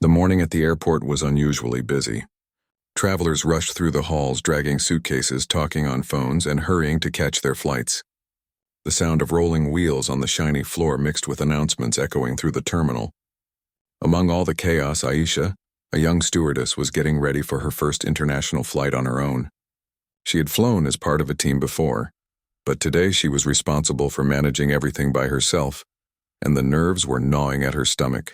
The morning at the airport was unusually busy. Travelers rushed through the halls dragging suitcases, talking on phones, and hurrying to catch their flights. The sound of rolling wheels on the shiny floor mixed with announcements echoing through the terminal. Among all the chaos, Aisha, a young stewardess, was getting ready for her first international flight on her own. She had flown as part of a team before, but today she was responsible for managing everything by herself, and the nerves were gnawing at her stomach.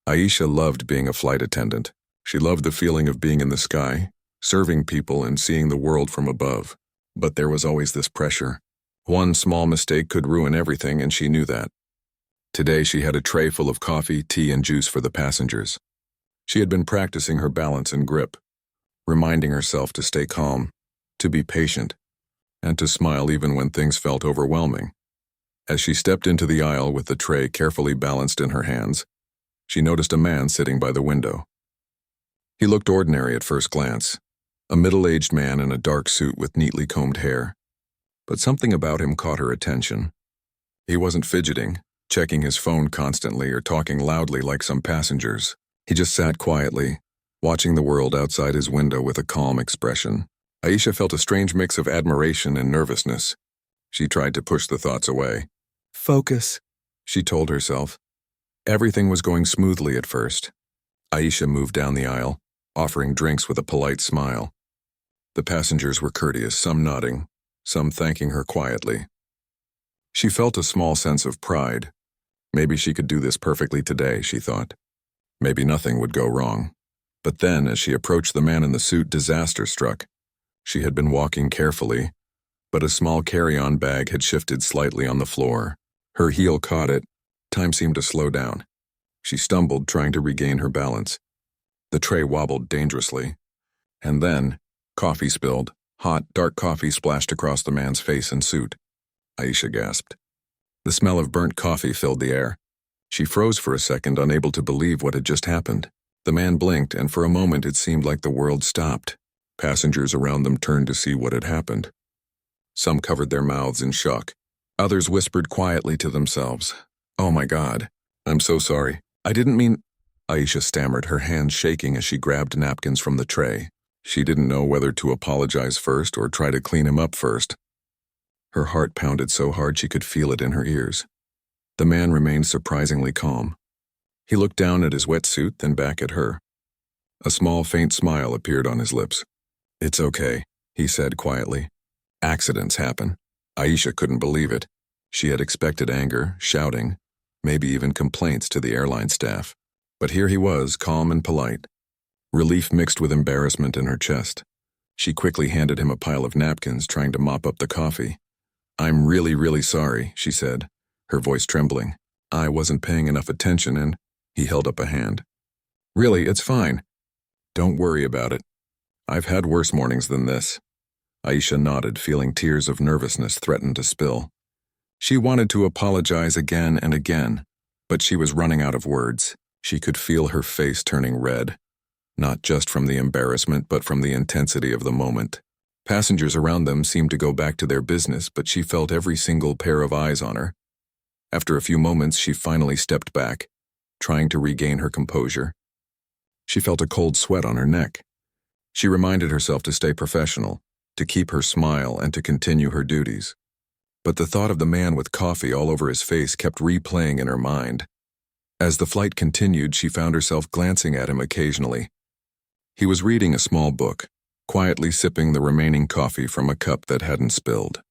Aisha loved being a flight attendant. She loved the feeling of being in the sky, serving people and seeing the world from above. But there was always this pressure. One small mistake could ruin everything, and she knew that. Today she had a tray full of coffee, tea, and juice for the passengers. She had been practicing her balance and grip, reminding herself to stay calm, to be patient, and to smile even when things felt overwhelming. As she stepped into the aisle with the tray carefully balanced in her hands, she noticed a man sitting by the window. He looked ordinary at first glance, a middle-aged man in a dark suit with neatly combed hair. But something about him caught her attention. He wasn't fidgeting, checking his phone constantly or talking loudly like some passengers. He just sat quietly, watching the world outside his window with a calm expression. Aisha felt a strange mix of admiration and nervousness. She tried to push the thoughts away. "Focus," she told herself. Everything was going smoothly at first. Aisha moved down the aisle, offering drinks with a polite smile. The passengers were courteous, some nodding, some thanking her quietly. She felt a small sense of pride. Maybe she could do this perfectly today, she thought. Maybe nothing would go wrong. But then, as she approached the man in the suit, disaster struck. She had been walking carefully, but a small carry-on bag had shifted slightly on the floor. Her heel caught it. Time seemed to slow down. She stumbled, trying to regain her balance. The tray wobbled dangerously. And then, coffee spilled. Hot, dark coffee splashed across the man's face and suit. Aisha gasped. The smell of burnt coffee filled the air. She froze for a second, unable to believe what had just happened. The man blinked, and for a moment it seemed like the world stopped. Passengers around them turned to see what had happened. Some covered their mouths in shock. Others whispered quietly to themselves, "Oh my God, I'm so sorry. I didn't mean—" Aisha stammered, her hands shaking as she grabbed napkins from the tray. She didn't know whether to apologize first or try to clean him up first. Her heart pounded so hard she could feel it in her ears. The man remained surprisingly calm. He looked down at his wetsuit, then back at her. A small, faint smile appeared on his lips. "It's okay," he said quietly. "Accidents happen." Aisha couldn't believe it. She had expected anger, shouting, maybe even complaints to the airline staff. But here he was, calm and polite. Relief mixed with embarrassment in her chest. She quickly handed him a pile of napkins, trying to mop up the coffee. "I'm really, really sorry," she said, her voice trembling. "I wasn't paying enough attention," and he held up a hand. "Really, it's fine. Don't worry about it. I've had worse mornings than this." Aisha nodded, feeling tears of nervousness threaten to spill. She wanted to apologize again and again, but she was running out of words. She could feel her face turning red, not just from the embarrassment but from the intensity of the moment. Passengers around them seemed to go back to their business, but she felt every single pair of eyes on her. After a few moments, she finally stepped back, trying to regain her composure. She felt a cold sweat on her neck. She reminded herself to stay professional, to keep her smile, and to continue her duties. But the thought of the man with coffee all over his face kept replaying in her mind. As the flight continued, she found herself glancing at him occasionally. He was reading a small book, quietly sipping the remaining coffee from a cup that hadn't spilled.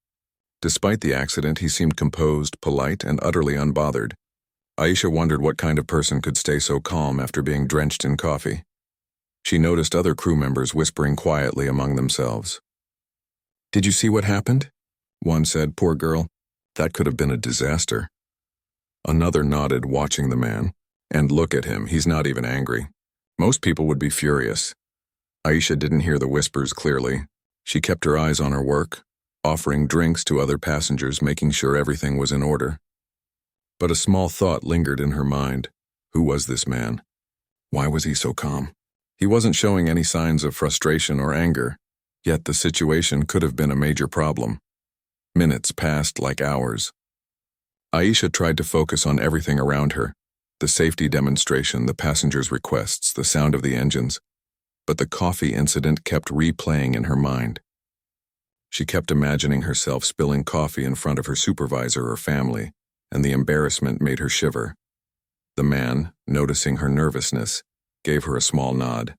Despite the accident, he seemed composed, polite, and utterly unbothered. Aisha wondered what kind of person could stay so calm after being drenched in coffee. She noticed other crew members whispering quietly among themselves. "Did you see what happened?" One said, "Poor girl. That could have been a disaster." Another nodded, watching the man. "And look at him, he's not even angry. Most people would be furious." Aisha didn't hear the whispers clearly. She kept her eyes on her work, offering drinks to other passengers, making sure everything was in order. But a small thought lingered in her mind. Who was this man? Why was he so calm? He wasn't showing any signs of frustration or anger, yet the situation could have been a major problem. Minutes passed like hours. Aisha tried to focus on everything around her, The safety demonstration, the passengers' requests, the sound of the engines. But the coffee incident kept replaying in her mind. She kept imagining herself spilling coffee in front of her supervisor or family, and the embarrassment made her shiver. The man, noticing her nervousness, gave her a small nod.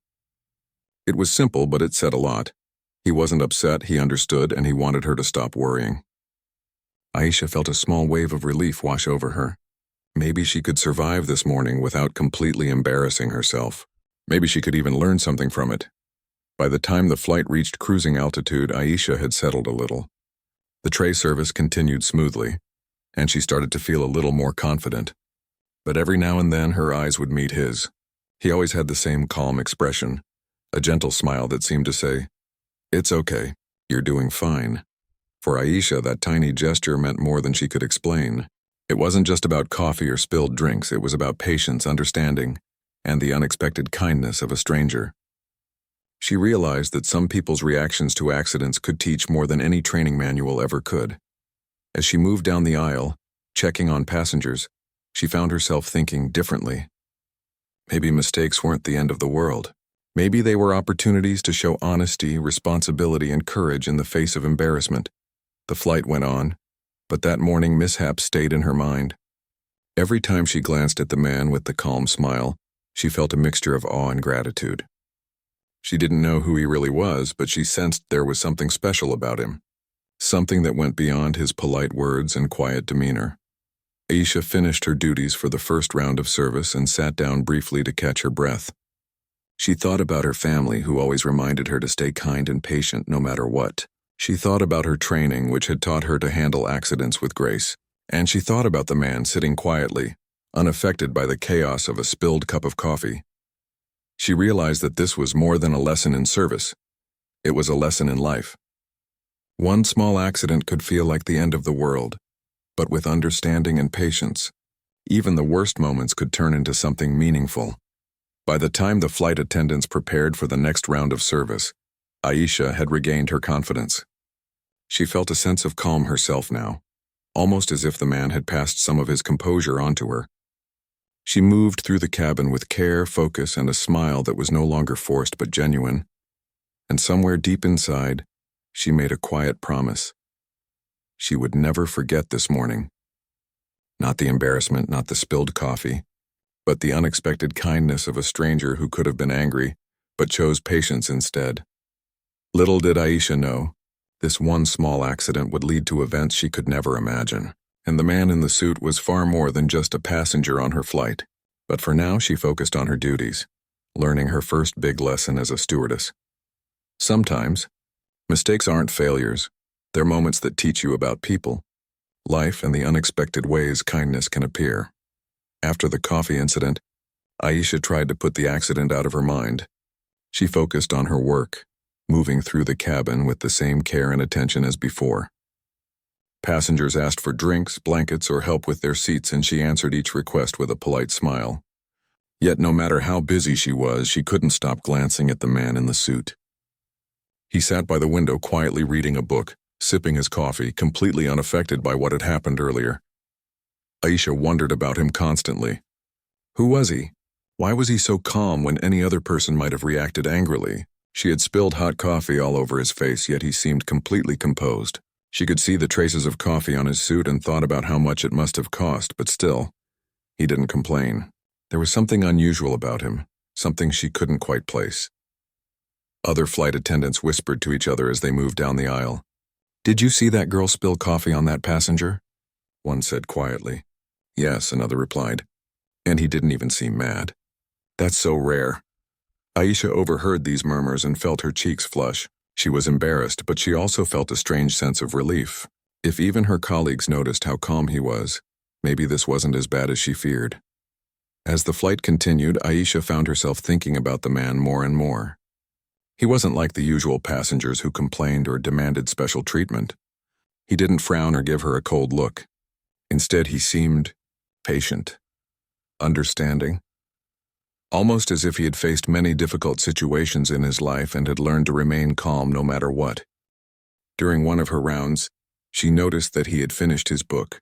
It was simple, but it said a lot. He wasn't upset, he understood, and he wanted her to stop worrying. Aisha felt a small wave of relief wash over her. Maybe she could survive this morning without completely embarrassing herself. Maybe she could even learn something from it. By the time the flight reached cruising altitude, Aisha had settled a little. The tray service continued smoothly, and she started to feel a little more confident. But every now and then her eyes would meet his. He always had the same calm expression, a gentle smile that seemed to say, "It's okay, you're doing fine." For Aisha, that tiny gesture meant more than she could explain. It wasn't just about coffee or spilled drinks, it was about patience, understanding, and the unexpected kindness of a stranger. She realized that some people's reactions to accidents could teach more than any training manual ever could. As she moved down the aisle, checking on passengers, she found herself thinking differently. Maybe mistakes weren't the end of the world. Maybe they were opportunities to show honesty, responsibility, and courage in the face of embarrassment. The flight went on, but that morning mishap stayed in her mind. Every time she glanced at the man with the calm smile, she felt a mixture of awe and gratitude. She didn't know who he really was, but she sensed there was something special about him, something that went beyond his polite words and quiet demeanor. Aisha finished her duties for the first round of service and sat down briefly to catch her breath. She thought about her family, who always reminded her to stay kind and patient no matter what. She thought about her training, which had taught her to handle accidents with grace. And she thought about the man sitting quietly, unaffected by the chaos of a spilled cup of coffee. She realized that this was more than a lesson in service. It was a lesson in life. One small accident could feel like the end of the world, but with understanding and patience, even the worst moments could turn into something meaningful. By the time the flight attendants prepared for the next round of service, Aisha had regained her confidence. She felt a sense of calm herself now, almost as if the man had passed some of his composure onto her. She moved through the cabin with care, focus, and a smile that was no longer forced but genuine. And somewhere deep inside, she made a quiet promise. She would never forget this morning. Not the embarrassment, not the spilled coffee, but the unexpected kindness of a stranger who could have been angry, but chose patience instead. Little did Aisha know, this one small accident would lead to events she could never imagine. And the man in the suit was far more than just a passenger on her flight. But for now, she focused on her duties, learning her first big lesson as a stewardess. Sometimes, mistakes aren't failures. They're moments that teach you about people, life, and the unexpected ways kindness can appear. After the coffee incident, Aisha tried to put the accident out of her mind. She focused on her work, moving through the cabin with the same care and attention as before. Passengers asked for drinks, blankets, or help with their seats, and she answered each request with a polite smile. Yet no matter how busy she was, she couldn't stop glancing at the man in the suit. He sat by the window quietly reading a book, sipping his coffee, completely unaffected by what had happened earlier. Aisha wondered about him constantly. Who was he? Why was he so calm when any other person might have reacted angrily? She had spilled hot coffee all over his face, yet he seemed completely composed. She could see the traces of coffee on his suit and thought about how much it must have cost, but still, he didn't complain. There was something unusual about him, something she couldn't quite place. Other flight attendants whispered to each other as they moved down the aisle. "Did you see that girl spill coffee on that passenger?" One said quietly. "Yes," another replied. "And he didn't even seem mad." "That's so rare." Aisha overheard these murmurs and felt her cheeks flush. She was embarrassed, but she also felt a strange sense of relief. If even her colleagues noticed how calm he was, maybe this wasn't as bad as she feared. As the flight continued, Aisha found herself thinking about the man more and more. He wasn't like the usual passengers who complained or demanded special treatment. He didn't frown or give her a cold look. Instead, he seemed patient, understanding, almost as if he had faced many difficult situations in his life and had learned to remain calm no matter what. During one of her rounds, she noticed that he had finished his book.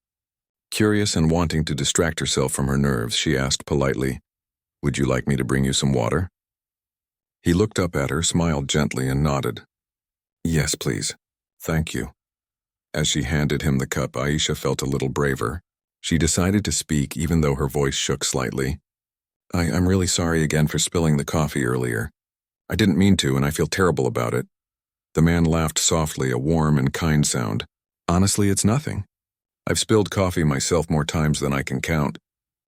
Curious and wanting to distract herself from her nerves, she asked politely, "Would you like me to bring you some water?" He looked up at her, smiled gently, and nodded. "Yes, please. Thank you." As she handed him the cup, Aisha felt a little braver. She decided to speak even though her voice shook slightly. I'm really sorry again for spilling the coffee earlier. I didn't mean to, and I feel terrible about it." The man laughed softly, a warm and kind sound. "Honestly, it's nothing. I've spilled coffee myself more times than I can count."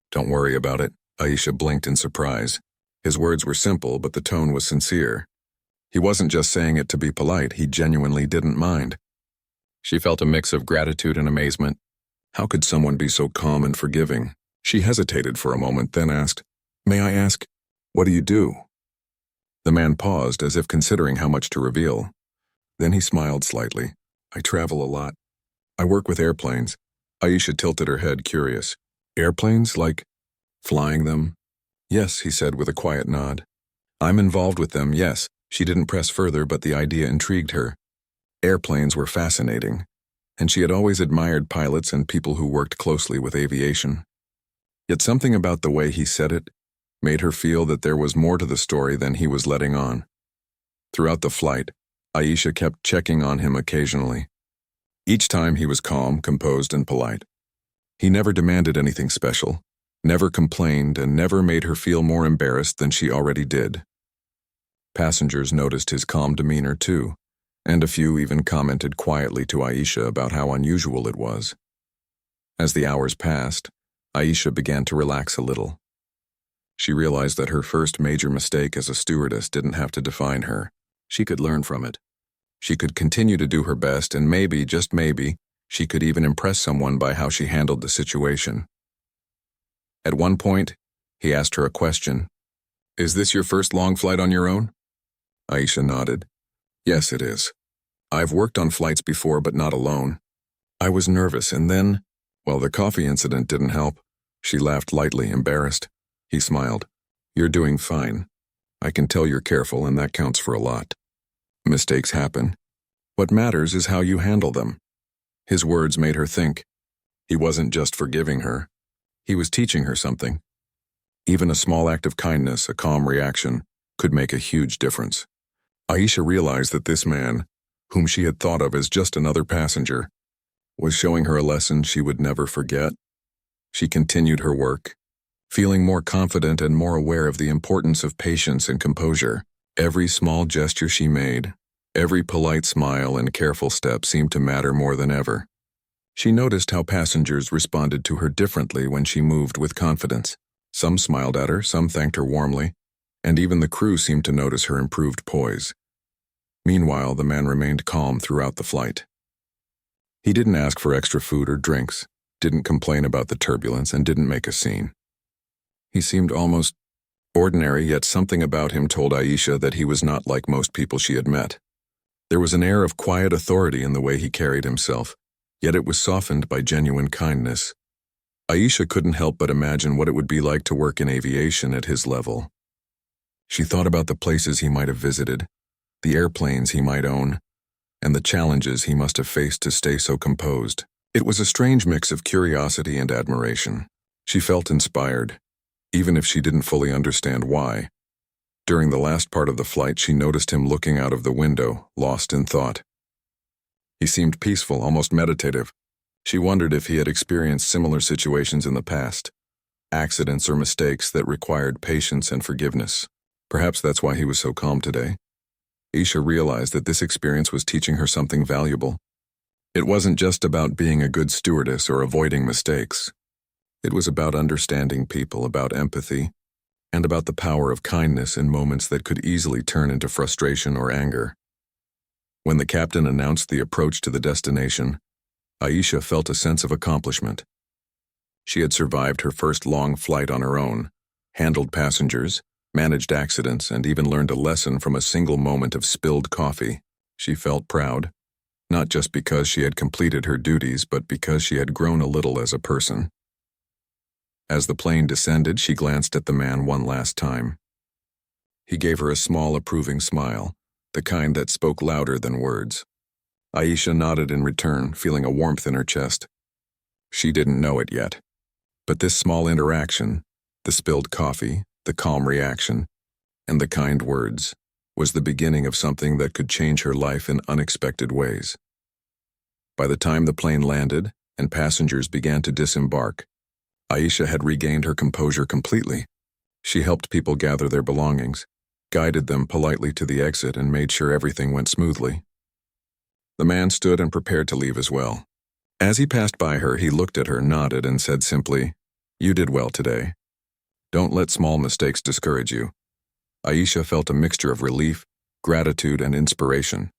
"Don't worry about it." Aisha blinked in surprise. His words were simple, but the tone was sincere. He wasn't just saying it to be polite, he genuinely didn't mind. She felt a mix of gratitude and amazement. How could someone be so calm and forgiving? She hesitated for a moment, then asked, "May I ask, what do you do?" The man paused, as if considering how much to reveal. Then he smiled slightly. "I travel a lot. I work with airplanes." Aisha tilted her head, curious. "Airplanes? Like flying them?" "Yes," he said with a quiet nod. "I'm involved with them, yes." She didn't press further, but the idea intrigued her. Airplanes were fascinating, and she had always admired pilots and people who worked closely with aviation. Yet something about the way he said it made her feel that there was more to the story than he was letting on. Throughout the flight, Aisha kept checking on him occasionally. Each time he was calm, composed, and polite. He never demanded anything special, never complained, and never made her feel more embarrassed than she already did. Passengers noticed his calm demeanor too, and a few even commented quietly to Aisha about how unusual it was. As the hours passed, Aisha began to relax a little. She realized that her first major mistake as a stewardess didn't have to define her. She could learn from it. She could continue to do her best, and maybe, just maybe, she could even impress someone by how she handled the situation. At one point, he asked her a question. "Is this your first long flight on your own?" Aisha nodded. "Yes, it is. I've worked on flights before, but not alone. I was nervous, and then, well, the coffee incident didn't help." She laughed lightly, embarrassed. He smiled. "You're doing fine. I can tell you're careful, and that counts for a lot. Mistakes happen. What matters is how you handle them." His words made her think. He wasn't just forgiving her. He was teaching her something. Even a small act of kindness, a calm reaction, could make a huge difference. Aisha realized that this man, whom she had thought of as just another passenger, was showing her a lesson she would never forget. She continued her work, feeling more confident and more aware of the importance of patience and composure. Every small gesture she made, every polite smile and careful step seemed to matter more than ever. She noticed how passengers responded to her differently when she moved with confidence. Some smiled at her, some thanked her warmly, and even the crew seemed to notice her improved poise. Meanwhile, the man remained calm throughout the flight. He didn't ask for extra food or drinks, didn't complain about the turbulence, and didn't make a scene. He seemed almost ordinary, yet something about him told Aisha that he was not like most people she had met. There was an air of quiet authority in the way he carried himself, yet it was softened by genuine kindness. Aisha couldn't help but imagine what it would be like to work in aviation at his level. She thought about the places he might have visited, the airplanes he might own, and the challenges he must have faced to stay so composed. It was a strange mix of curiosity and admiration. She felt inspired, even if she didn't fully understand why. During the last part of the flight, she noticed him looking out of the window, lost in thought. He seemed peaceful, almost meditative. She wondered if he had experienced similar situations in the past, accidents or mistakes that required patience and forgiveness. Perhaps that's why he was so calm today. Aisha realized that this experience was teaching her something valuable. It wasn't just about being a good stewardess or avoiding mistakes. It was about understanding people, about empathy, and about the power of kindness in moments that could easily turn into frustration or anger. When the captain announced the approach to the destination, Aisha felt a sense of accomplishment. She had survived her first long flight on her own, handled passengers, managed accidents, and even learned a lesson from a single moment of spilled coffee. She felt proud, not just because she had completed her duties, but because she had grown a little as a person. As the plane descended, she glanced at the man one last time. He gave her a small, approving smile, the kind that spoke louder than words. Aisha nodded in return, feeling a warmth in her chest. She didn't know it yet. But this small interaction, the spilled coffee, the calm reaction, and the kind words, was the beginning of something that could change her life in unexpected ways. By the time the plane landed and passengers began to disembark, Aisha had regained her composure completely. She helped people gather their belongings, guided them politely to the exit, and made sure everything went smoothly. The man stood and prepared to leave as well. As he passed by her, he looked at her, nodded, and said simply, "You did well today. Don't let small mistakes discourage you." Aisha felt a mixture of relief, gratitude, and inspiration.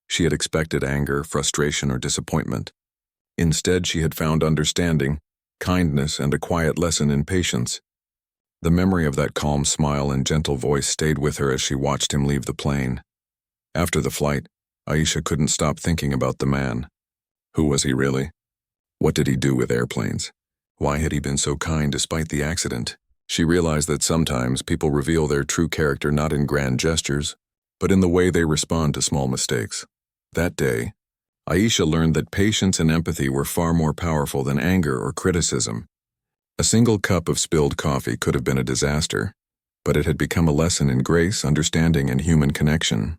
She had expected anger, frustration, or disappointment. Instead, she had found understanding, kindness, and a quiet lesson in patience. The memory of that calm smile and gentle voice stayed with her as she watched him leave the plane. After the flight, Aisha couldn't stop thinking about the man. Who was he really? What did he do with airplanes? Why had he been so kind despite the accident? She realized that sometimes people reveal their true character not in grand gestures, but in the way they respond to small mistakes. That day, Aisha learned that patience and empathy were far more powerful than anger or criticism. A single cup of spilled coffee could have been a disaster, but it had become a lesson in grace, understanding, and human connection.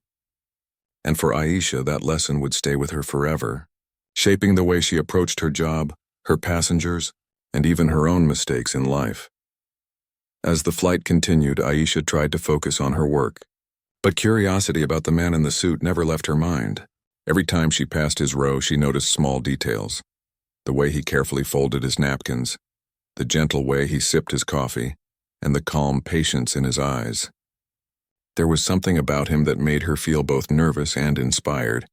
And for Aisha, that lesson would stay with her forever, shaping the way she approached her job, her passengers, and even her own mistakes in life. As the flight continued, Aisha tried to focus on her work, but curiosity about the man in the suit never left her mind. Every time she passed his row, she noticed small details. The way he carefully folded his napkins, the gentle way he sipped his coffee, and the calm patience in his eyes. There was something about him that made her feel both nervous and inspired.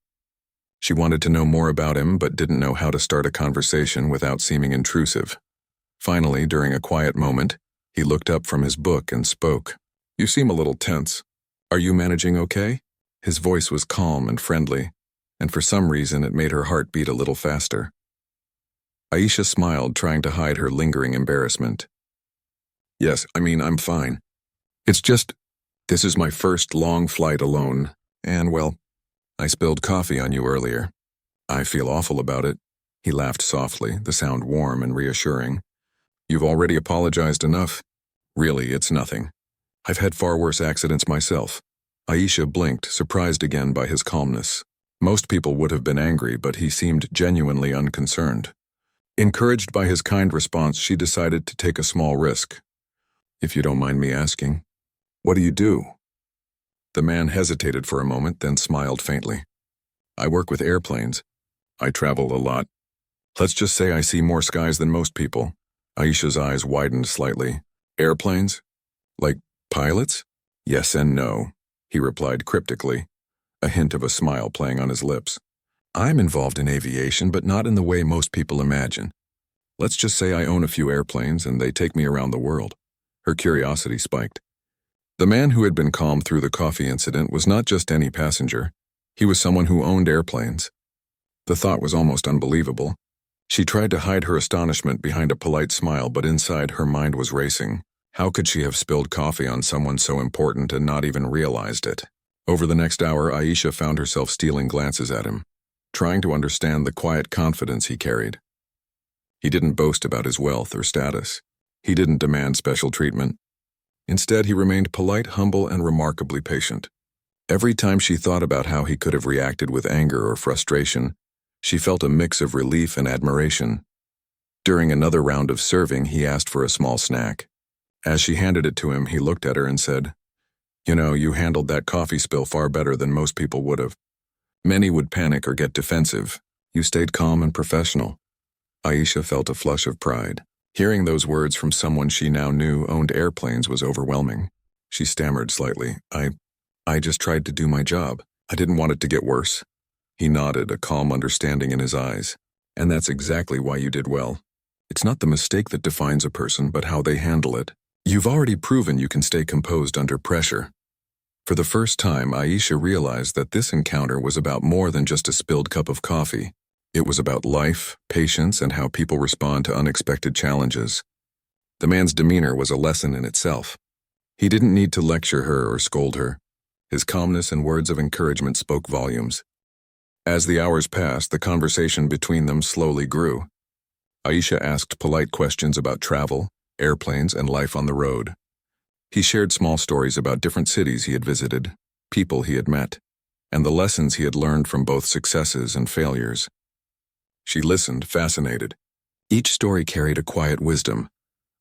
She wanted to know more about him, but didn't know how to start a conversation without seeming intrusive. Finally, during a quiet moment, he looked up from his book and spoke. "You seem a little tense. Are you managing okay?" His voice was calm and friendly, and for some reason it made her heart beat a little faster. Aisha smiled, trying to hide her lingering embarrassment. "Yes, I'm fine. It's just, this is my first long flight alone, and well, I spilled coffee on you earlier. I feel awful about it." He laughed softly, the sound warm and reassuring. "You've already apologized enough. Really, it's nothing. I've had far worse accidents myself." Aisha blinked, surprised again by his calmness. Most people would have been angry, but he seemed genuinely unconcerned. Encouraged by his kind response, she decided to take a small risk. "If you don't mind me asking, what do you do?" The man hesitated for a moment, then smiled faintly. "I work with airplanes. I travel a lot. Let's just say I see more skies than most people." Aisha's eyes widened slightly. "Airplanes? Like pilots?" "Yes and no," he replied cryptically, a hint of a smile playing on his lips. "I'm involved in aviation, but not in the way most people imagine. Let's just say I own a few airplanes and they take me around the world." Her curiosity spiked. The man who had been calm through the coffee incident was not just any passenger. He was someone who owned airplanes. The thought was almost unbelievable. She tried to hide her astonishment behind a polite smile, but inside her mind was racing. How could she have spilled coffee on someone so important and not even realized it? Over the next hour, Aisha found herself stealing glances at him, trying to understand the quiet confidence he carried. He didn't boast about his wealth or status. He didn't demand special treatment. Instead, he remained polite, humble, and remarkably patient. Every time she thought about how he could have reacted with anger or frustration, she felt a mix of relief and admiration. During another round of serving, he asked for a small snack. As she handed it to him, he looked at her and said, You handled that coffee spill far better than most people would have. Many would panic or get defensive. You stayed calm and professional." Aisha felt a flush of pride. Hearing those words from someone she now knew owned airplanes was overwhelming. She stammered slightly. I just tried to do my job. I didn't want it to get worse." He nodded, a calm understanding in his eyes. "And that's exactly why you did well. It's not the mistake that defines a person, but how they handle it. You've already proven you can stay composed under pressure." For the first time, Aisha realized that this encounter was about more than just a spilled cup of coffee. It was about life, patience, and how people respond to unexpected challenges. The man's demeanor was a lesson in itself. He didn't need to lecture her or scold her. His calmness and words of encouragement spoke volumes. As the hours passed, the conversation between them slowly grew. Aisha asked polite questions about travel, airplanes, and life on the road. He shared small stories about different cities he had visited, people he had met, and the lessons he had learned from both successes and failures. She listened, fascinated. Each story carried a quiet wisdom,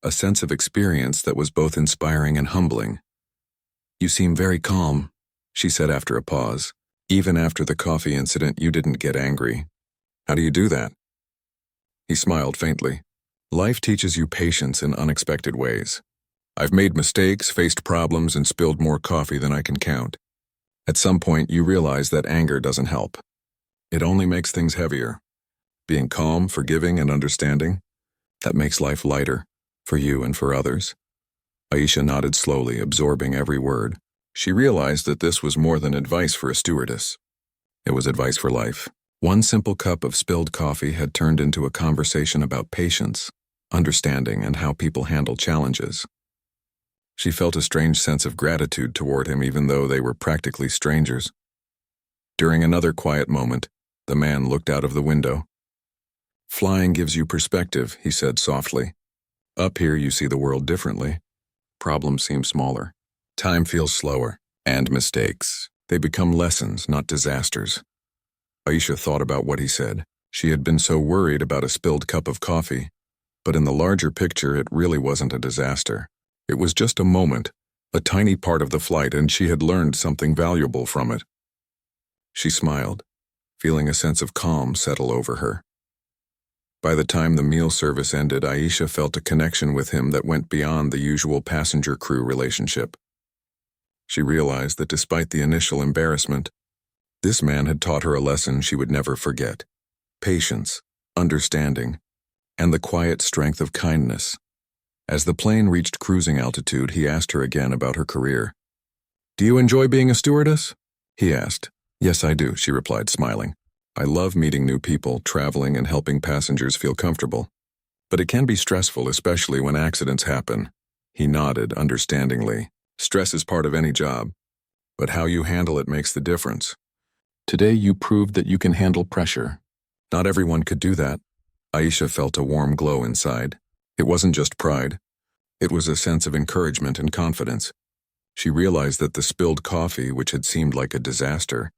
a sense of experience that was both inspiring and humbling. "You seem very calm," she said after a pause. "Even after the coffee incident, you didn't get angry. How do you do that?" He smiled faintly. "Life teaches you patience in unexpected ways. I've made mistakes, faced problems, and spilled more coffee than I can count. At some point, you realize that anger doesn't help. It only makes things heavier. Being calm, forgiving, and understanding, that makes life lighter, for you and for others." Aisha nodded slowly, absorbing every word. She realized that this was more than advice for a stewardess. It was advice for life. One simple cup of spilled coffee had turned into a conversation about patience, understanding, and how people handle challenges. She felt a strange sense of gratitude toward him even though they were practically strangers. During another quiet moment, the man looked out of the window. "Flying gives you perspective," he said softly. "Up here you see the world differently. Problems seem smaller. Time feels slower. And mistakes, they become lessons, not disasters." Aisha thought about what he said. She had been so worried about a spilled cup of coffee, but in the larger picture it really wasn't a disaster. It was just a moment, a tiny part of the flight, and she had learned something valuable from it. She smiled, feeling a sense of calm settle over her. By the time the meal service ended, Aisha felt a connection with him that went beyond the usual passenger-crew relationship. She realized that despite the initial embarrassment, this man had taught her a lesson she would never forget: patience, understanding, and the quiet strength of kindness. As the plane reached cruising altitude, he asked her again about her career. "Do you enjoy being a stewardess?" he asked. "Yes, I do," she replied, smiling. "I love meeting new people, traveling, and helping passengers feel comfortable. But it can be stressful, especially when accidents happen." He nodded understandingly. "Stress is part of any job, but how you handle it makes the difference. Today you proved that you can handle pressure." Not everyone could do that. Aisha felt a warm glow inside. It wasn't just pride. It was a sense of encouragement and confidence. She realized that the spilled coffee, which had seemed like a disaster,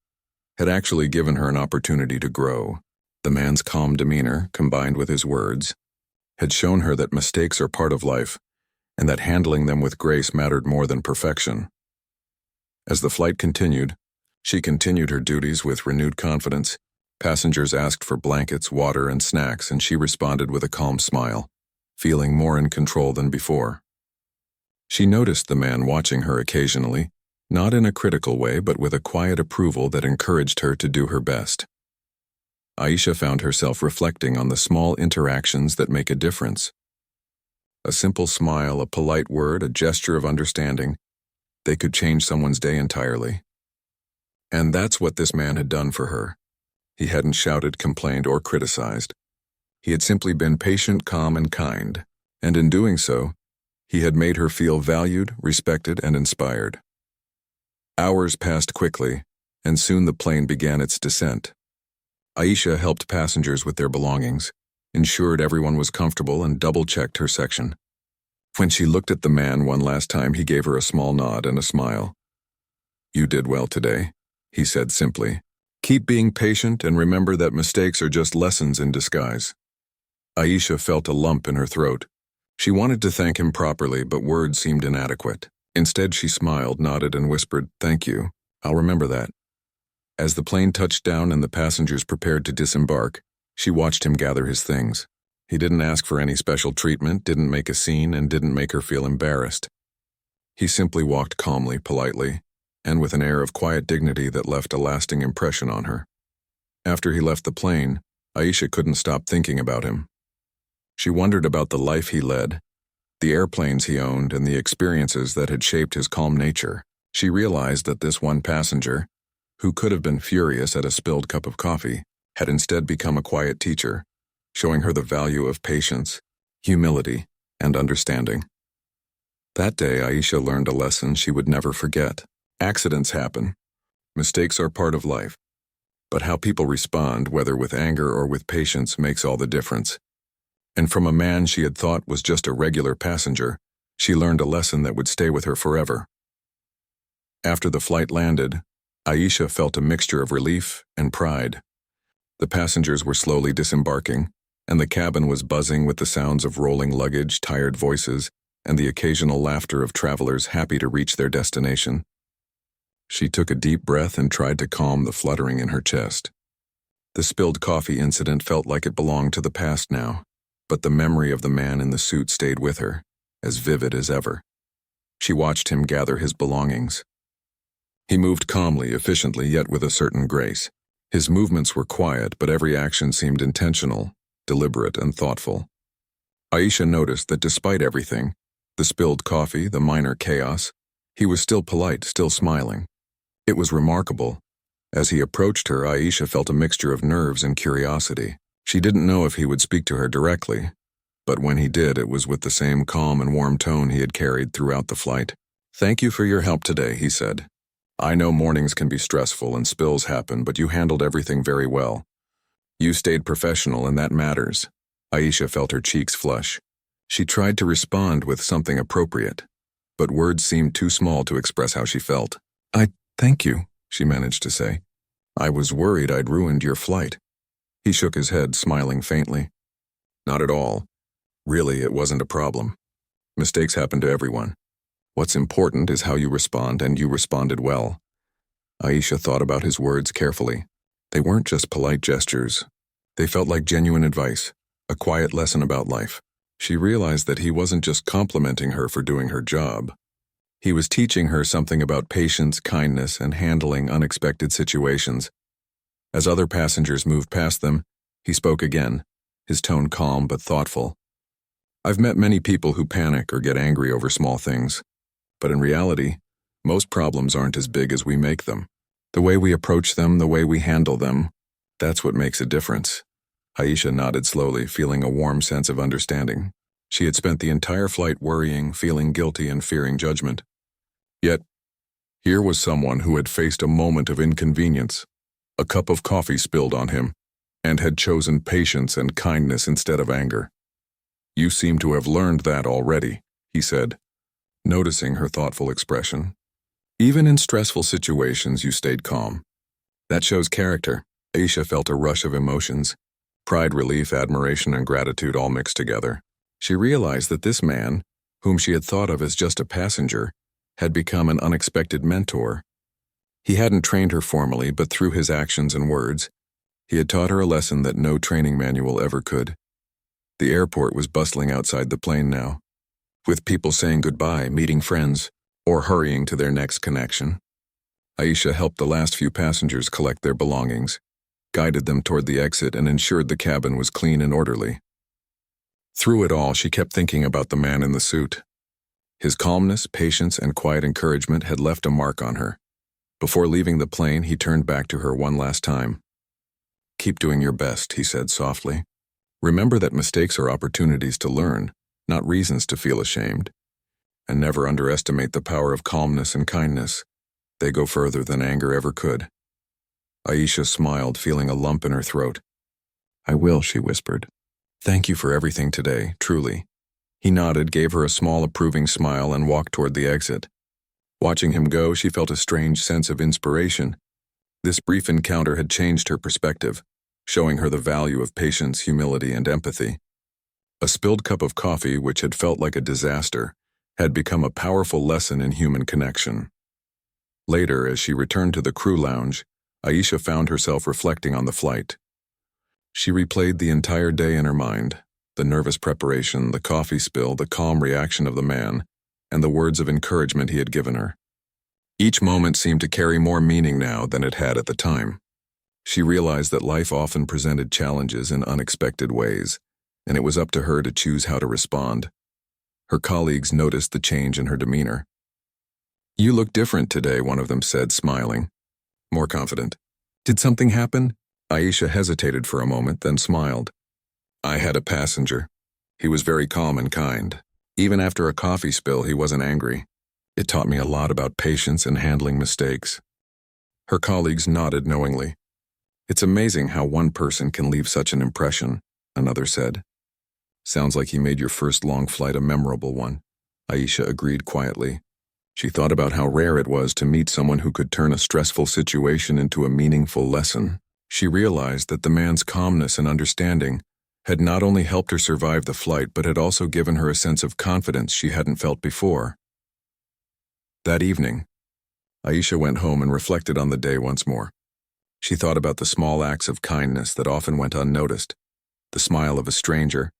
had actually given her an opportunity to grow. The man's calm demeanor, combined with his words, had shown her that mistakes are part of life, and that handling them with grace mattered more than perfection. As the flight continued, she continued her duties with renewed confidence. Passengers asked for blankets, water, and snacks, and she responded with a calm smile, feeling more in control than before. She noticed the man watching her occasionally, not in a critical way, but with a quiet approval that encouraged her to do her best. Aisha found herself reflecting on the small interactions that make a difference. A simple smile, a polite word, a gesture of understanding, they could change someone's day entirely. And that's what this man had done for her. He hadn't shouted, complained, or criticized. He had simply been patient, calm, and kind, and in doing so, he had made her feel valued, respected, and inspired. Hours passed quickly, and soon the plane began its descent. Aisha helped passengers with their belongings, ensured everyone was comfortable, and double-checked her section. When she looked at the man one last time, he gave her a small nod and a smile. "You did well today," he said simply. "Keep being patient and remember that mistakes are just lessons in disguise." Aisha felt a lump in her throat. She wanted to thank him properly, but words seemed inadequate. Instead, she smiled, nodded, and whispered, "Thank you. I'll remember that." As the plane touched down and the passengers prepared to disembark, she watched him gather his things. He didn't ask for any special treatment, didn't make a scene, and didn't make her feel embarrassed. He simply walked calmly, politely, and with an air of quiet dignity that left a lasting impression on her. After he left the plane, Aisha couldn't stop thinking about him. She wondered about the life he led, the airplanes he owned, and the experiences that had shaped his calm nature. She realized that this one passenger, who could have been furious at a spilled cup of coffee, had instead become a quiet teacher, showing her the value of patience, humility, and understanding. That day, Aisha learned a lesson she would never forget. Accidents happen. Mistakes are part of life. But how people respond, whether with anger or with patience, makes all the difference. And from a man she had thought was just a regular passenger, she learned a lesson that would stay with her forever. After the flight landed, Aisha felt a mixture of relief and pride. The passengers were slowly disembarking, and the cabin was buzzing with the sounds of rolling luggage, tired voices, and the occasional laughter of travelers happy to reach their destination. She took a deep breath and tried to calm the fluttering in her chest. The spilled coffee incident felt like it belonged to the past now, but the memory of the man in the suit stayed with her, as vivid as ever. She watched him gather his belongings. He moved calmly, efficiently, yet with a certain grace. His movements were quiet, but every action seemed intentional, deliberate, and thoughtful. Aisha noticed that despite everything, the spilled coffee, the minor chaos, he was still polite, still smiling. It was remarkable. As he approached her, Aisha felt a mixture of nerves and curiosity. She didn't know if he would speak to her directly, but when he did, it was with the same calm and warm tone he had carried throughout the flight. "Thank you for your help today," he said. "I know mornings can be stressful and spills happen, but you handled everything very well. You stayed professional, and that matters." Aisha felt her cheeks flush. She tried to respond with something appropriate, but words seemed too small to express how she felt. Thank you," she managed to say. "I was worried I'd ruined your flight." He shook his head, smiling faintly. "Not at all. Really, it wasn't a problem. Mistakes happen to everyone. What's important is how you respond, and you responded well." Aisha thought about his words carefully. They weren't just polite gestures. They felt like genuine advice, a quiet lesson about life. She realized that he wasn't just complimenting her for doing her job. He was teaching her something about patience, kindness, and handling unexpected situations. As other passengers moved past them, he spoke again, his tone calm but thoughtful. "I've met many people who panic or get angry over small things. But in reality, most problems aren't as big as we make them. The way we approach them, the way we handle them, that's what makes a difference." Aisha nodded slowly, feeling a warm sense of understanding. She had spent the entire flight worrying, feeling guilty, and fearing judgment. Yet, here was someone who had faced a moment of inconvenience, a cup of coffee spilled on him, and had chosen patience and kindness instead of anger. "You seem to have learned that already," he said, noticing her thoughtful expression. "Even in stressful situations, you stayed calm. That shows character." Aisha felt a rush of emotions, pride, relief, admiration, and gratitude all mixed together. She realized that this man, whom she had thought of as just a passenger, had become an unexpected mentor. He hadn't trained her formally, but through his actions and words, he had taught her a lesson that no training manual ever could. The airport was bustling outside the plane now, with people saying goodbye, meeting friends, or hurrying to their next connection. Aisha helped the last few passengers collect their belongings, guided them toward the exit, and ensured the cabin was clean and orderly. Through it all, she kept thinking about the man in the suit. His calmness, patience, and quiet encouragement had left a mark on her. Before leaving the plane, he turned back to her one last time. "Keep doing your best," he said softly. "Remember that mistakes are opportunities to learn, not reasons to feel ashamed. And never underestimate the power of calmness and kindness. They go further than anger ever could." Aisha smiled, feeling a lump in her throat. "I will," she whispered. "Thank you for everything today, truly." He nodded, gave her a small approving smile, and walked toward the exit. Watching him go, she felt a strange sense of inspiration. This brief encounter had changed her perspective, showing her the value of patience, humility, and empathy. A spilled cup of coffee, which had felt like a disaster, had become a powerful lesson in human connection. Later, as she returned to the crew lounge, Aisha found herself reflecting on the flight. She replayed the entire day in her mind, the nervous preparation, the coffee spill, the calm reaction of the man, and the words of encouragement he had given her. Each moment seemed to carry more meaning now than it had at the time. She realized that life often presented challenges in unexpected ways, and it was up to her to choose how to respond. Her colleagues noticed the change in her demeanor. "You look different today," one of them said, smiling. More confident. "Did something happen?" Aisha hesitated for a moment, then smiled. "I had a passenger. He was very calm and kind. Even after a coffee spill, he wasn't angry. It taught me a lot about patience and handling mistakes." Her colleagues nodded knowingly. "It's amazing how one person can leave such an impression," another said. Sounds like he made your first long flight a memorable one, Aisha agreed quietly. She thought about how rare it was to meet someone who could turn a stressful situation into a meaningful lesson. She realized that the man's calmness and understanding had not only helped her survive the flight but had also given her a sense of confidence she hadn't felt before. That evening, Aisha went home and reflected on the day once more. She thought about the small acts of kindness that often went unnoticed, the smile of a stranger,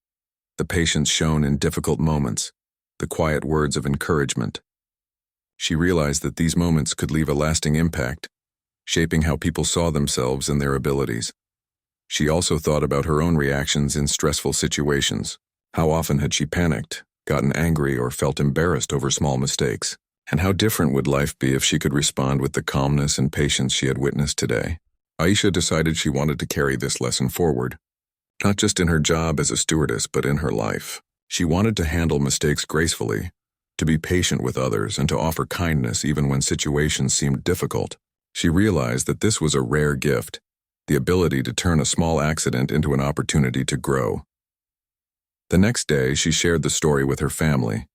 the patience shown in difficult moments, the quiet words of encouragement. She realized that these moments could leave a lasting impact, shaping how people saw themselves and their abilities. She also thought about her own reactions in stressful situations. How often had she panicked, gotten angry, or felt embarrassed over small mistakes? And how different would life be if she could respond with the calmness and patience she had witnessed today? Aisha decided she wanted to carry this lesson forward, not just in her job as a stewardess, but in her life. She wanted to handle mistakes gracefully, to be patient with others, and to offer kindness even when situations seemed difficult. She realized that this was a rare gift, the ability to turn a small accident into an opportunity to grow. The next day, she shared the story with her family.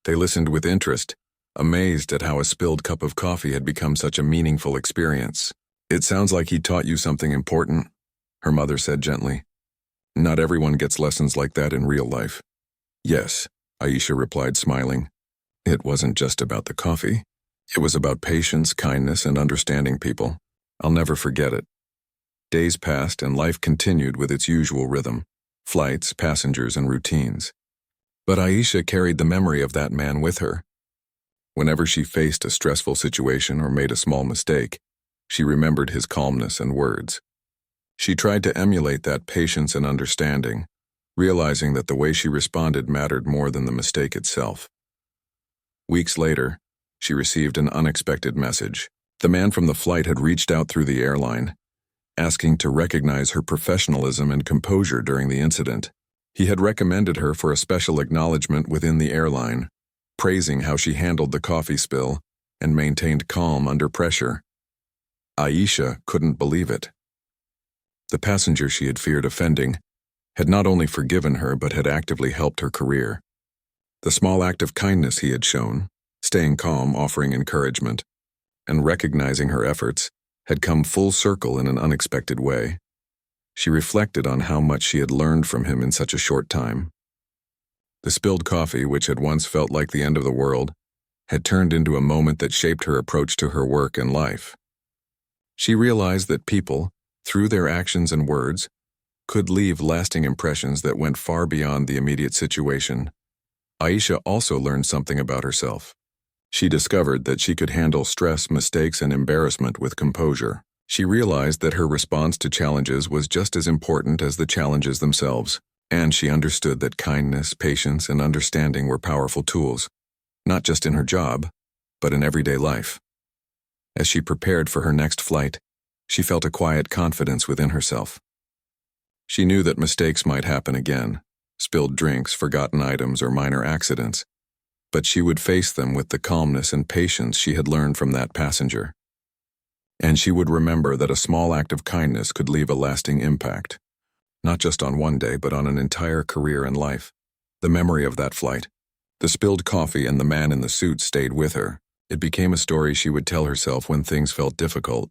They listened with interest, amazed at how a spilled cup of coffee had become such a meaningful experience. "It sounds like he taught you something important," her mother said gently. "Not everyone gets lessons like that in real life." "Yes," Aisha replied, smiling. "It wasn't just about the coffee. It was about patience, kindness, and understanding people. I'll never forget it." Days passed and life continued with its usual rhythm: flights, passengers, and routines. But Aisha carried the memory of that man with her. Whenever she faced a stressful situation or made a small mistake, she remembered his calmness and words. She tried to emulate that patience and understanding, realizing that the way she responded mattered more than the mistake itself. Weeks later, she received an unexpected message. The man from the flight had reached out through the airline, asking to recognize her professionalism and composure during the incident. He had recommended her for a special acknowledgement within the airline, praising how she handled the coffee spill and maintained calm under pressure. Aisha couldn't believe it. The passenger she had feared offending had not only forgiven her but had actively helped her career. The small act of kindness he had shown, staying calm, offering encouragement, and recognizing her efforts, had come full circle in an unexpected way. She reflected on how much she had learned from him in such a short time. The spilled coffee, which had once felt like the end of the world, had turned into a moment that shaped her approach to her work and life. She realized that people, through their actions and words, could leave lasting impressions that went far beyond the immediate situation. Aisha also learned something about herself. She discovered that she could handle stress, mistakes, and embarrassment with composure. She realized that her response to challenges was just as important as the challenges themselves, and she understood that kindness, patience, and understanding were powerful tools, not just in her job, but in everyday life. As she prepared for her next flight, she felt a quiet confidence within herself. She knew that mistakes might happen again, spilled drinks, forgotten items, or minor accidents, but she would face them with the calmness and patience she had learned from that passenger. And she would remember that a small act of kindness could leave a lasting impact, not just on one day, but on an entire career and life. The memory of that flight, the spilled coffee, and the man in the suit stayed with her. It became a story she would tell herself when things felt difficult,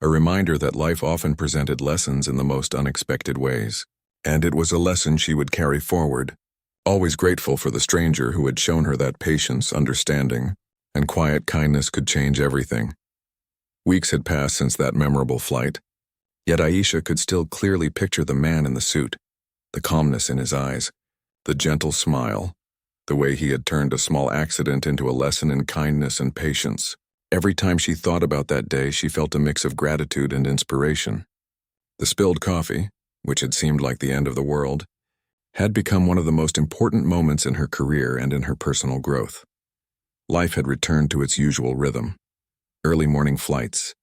a reminder that life often presented lessons in the most unexpected ways. And it was a lesson she would carry forward, always grateful for the stranger who had shown her that patience, understanding, and quiet kindness could change everything. Weeks had passed since that memorable flight, yet Aisha could still clearly picture the man in the suit, the calmness in his eyes, the gentle smile, the way he had turned a small accident into a lesson in kindness and patience. Every time she thought about that day, she felt a mix of gratitude and inspiration. The spilled coffee, which had seemed like the end of the world, had become one of the most important moments in her career and in her personal growth. Life had returned to its usual rhythm. Early morning flights,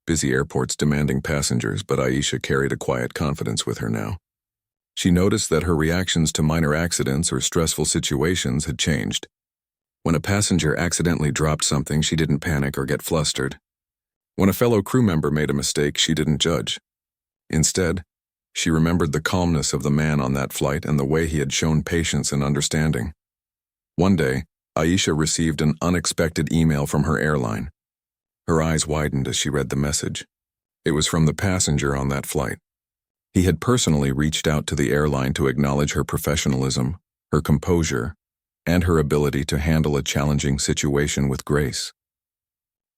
busy airports demanding passengers, but Aisha carried a quiet confidence with her now. She noticed that her reactions to minor accidents or stressful situations had changed. When a passenger accidentally dropped something, she didn't panic or get flustered. When a fellow crew member made a mistake, she didn't judge. Instead, She remembered the calmness of the man on that flight and the way he had shown patience and understanding. One day, Aisha received an unexpected email from her airline. Her eyes widened as she read the message. It was from the passenger on that flight. He had personally reached out to the airline to acknowledge her professionalism, her composure, and her ability to handle a challenging situation with grace.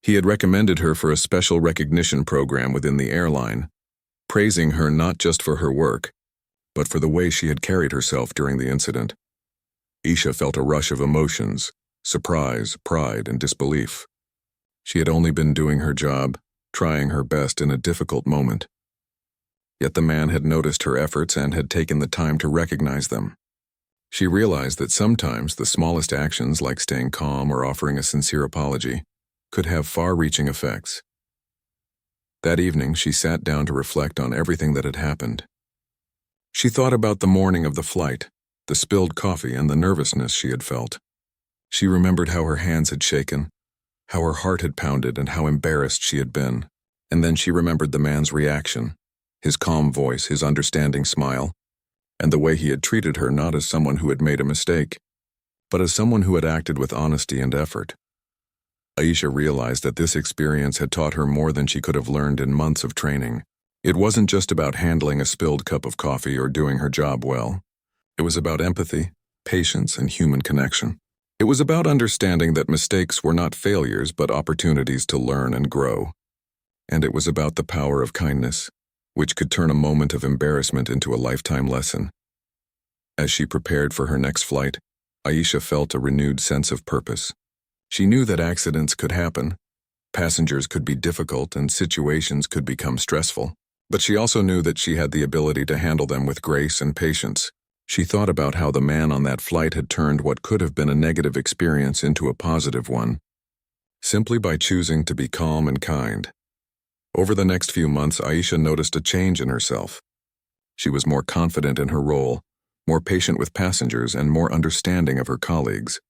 He had recommended her for a special recognition program within the airline, praising her not just for her work, but for the way she had carried herself during the incident. Aisha felt a rush of emotions, surprise, pride, and disbelief. She had only been doing her job, trying her best in a difficult moment. Yet the man had noticed her efforts and had taken the time to recognize them. She realized that sometimes the smallest actions, like staying calm or offering a sincere apology, could have far-reaching effects. That evening, she sat down to reflect on everything that had happened. She thought about the morning of the flight, the spilled coffee, and the nervousness she had felt. She remembered how her hands had shaken, how her heart had pounded, and how embarrassed she had been. And then she remembered the man's reaction, his calm voice, his understanding smile, and the way he had treated her not as someone who had made a mistake, but as someone who had acted with honesty and effort. Aisha realized that this experience had taught her more than she could have learned in months of training. It wasn't just about handling a spilled cup of coffee or doing her job well. It was about empathy, patience, and human connection. It was about understanding that mistakes were not failures but opportunities to learn and grow. And it was about the power of kindness, which could turn a moment of embarrassment into a lifetime lesson. As she prepared for her next flight, Aisha felt a renewed sense of purpose. She knew that accidents could happen, passengers could be difficult, and situations could become stressful. But she also knew that she had the ability to handle them with grace and patience. She thought about how the man on that flight had turned what could have been a negative experience into a positive one, simply by choosing to be calm and kind. Over the next few months, Aisha noticed a change in herself. She was more confident in her role, more patient with passengers, and more understanding of her colleagues.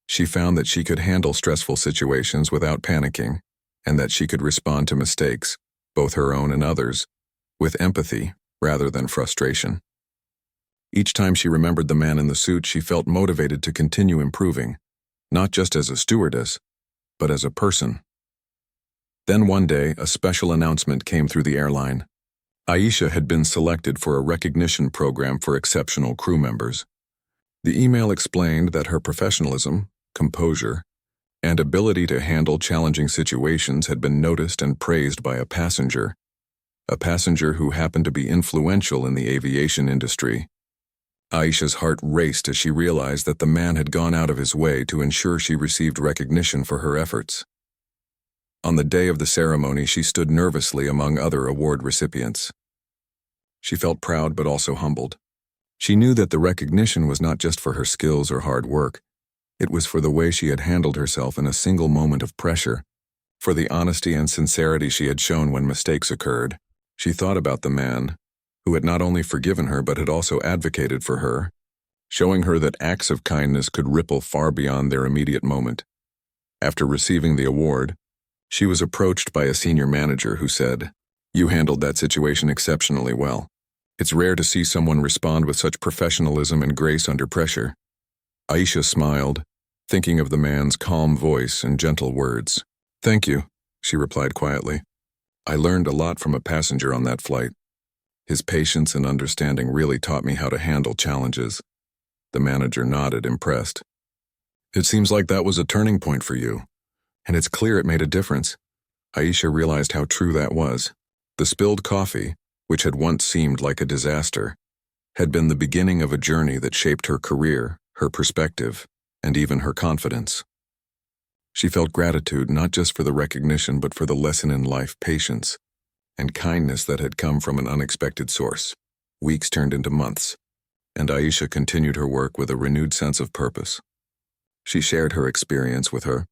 She found that she could handle stressful situations without panicking, and that she could respond to mistakes, both her own and others, with empathy rather than frustration. Each time she remembered the man in the suit, she felt motivated to continue improving, not just as a stewardess, but as a person. Then one day, a special announcement came through the airline. Aisha had been selected for a recognition program for exceptional crew members. The email explained that her professionalism, composure, and ability to handle challenging situations had been noticed and praised by a passenger who happened to be influential in the aviation industry. Aisha's heart raced as she realized that the man had gone out of his way to ensure she received recognition for her efforts. On the day of the ceremony, she stood nervously among other award recipients. She felt proud but also humbled. She knew that the recognition was not just for her skills or hard work. It was for the way she had handled herself in a single moment of pressure, for the honesty and sincerity she had shown when mistakes occurred. She thought about the man, who had not only forgiven her but had also advocated for her, showing her that acts of kindness could ripple far beyond their immediate moment. After receiving the award, she was approached by a senior manager who said, "You handled that situation exceptionally well. It's rare to see someone respond with such professionalism and grace under pressure." Aisha smiled, thinking of the man's calm voice and gentle words. "Thank you," she replied quietly. "I learned a lot from a passenger on that flight. His patience and understanding really taught me how to handle challenges." The manager nodded, impressed. "It seems like that was a turning point for you, and it's clear it made a difference." Aisha realized how true that was. The spilled coffee, which had once seemed like a disaster, had been the beginning of a journey that shaped her career, her perspective, and even her confidence. She felt gratitude not just for the recognition but for the lesson in life, patience, and kindness that had come from an unexpected source. Weeks turned into months, and Aisha continued her work with a renewed sense of purpose. She shared her experience with her,